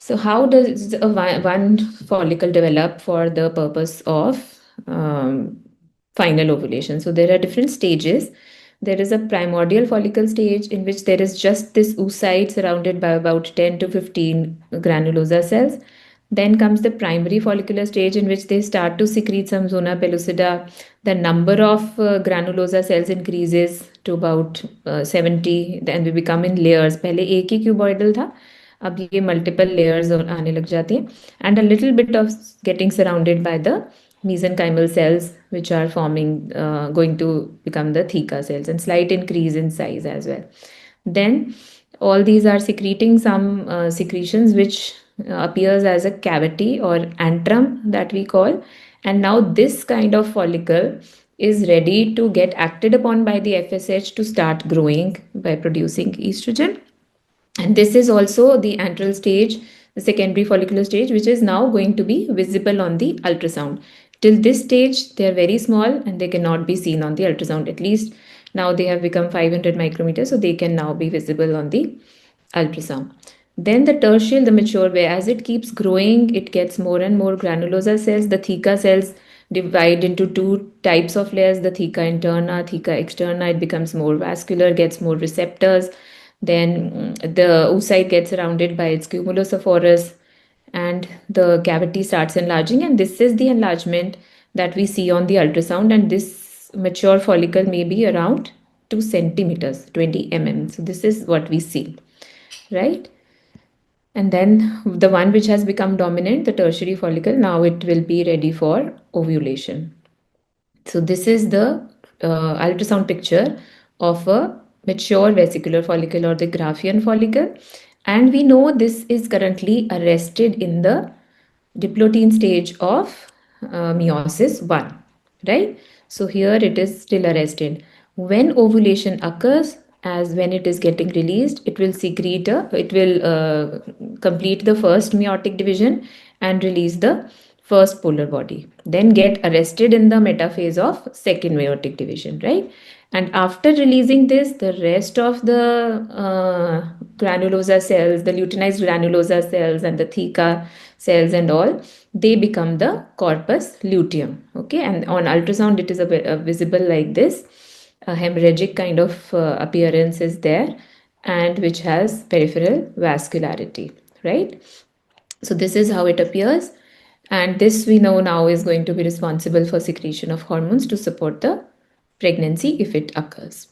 So how does one follicle develop for the purpose of final ovulation? So there are different stages. There is a primordial follicle stage in which there is just this oocyte surrounded by about 10 to 15 granulosa cells. Then comes the primary follicular stage in which they start to secrete some zona pellucida. The number of granulosa cells increases to about 70, and we become in layers. पहले एक ही cuboidal था, अब ये multiple layers आने लग जाती हैं, and a little bit of getting surrounded by the mesenchymal cells, which are forming, going to become the theca cells, and slight increase in size as well. Then all these are secreting some secretions which appears as a cavity or antrum that we call. And now this kind of follicle is ready to get acted upon by the FSH to start growing by producing estrogen. And this is also the antral stage, the secondary follicular stage, which is now going to be visible on the ultrasound. Till this stage, they are very small and they cannot be seen on the ultrasound. At least now they have become 500 micrometers, so they can now be visible on the ultrasound. Then the tertial, the mature, where as it keeps growing, it gets more and more granulosa cells. The theca cells divide into two types of layers, the theca interna, theca externa. It becomes more vascular, gets more receptors. Then the oocyte gets surrounded by its cumulosophorus, and the cavity starts enlarging. And this is the enlargement that we see on the ultrasound. And this mature follicle may be around 2 centimeters, 20 mm. So this is what we see, right? And then the one which has become dominant, the tertiary follicle, now it will be ready for ovulation. So this is the ultrasound picture of a mature vesicular follicle or the Graafian follicle. And we know this is currently arrested in the diplotin stage of meiosis 1, right? So here it is still arrested. When ovulation occurs, as when it is getting released, it will secrete it will complete the first meiotic division and release the first polar body, then get arrested in the metaphase of second meiotic division, right? And after releasing this, the rest of the granulosa cells, the luteinized granulosa cells and the theca cells and all, they become the corpus luteum, okay? And on ultrasound, it is a visible like this. A hemorrhagic kind of appearance is there, and which has peripheral vascularity, right? So this is how it appears. And this we know now is going to be responsible for secretion of hormones to support the pregnancy if it occurs.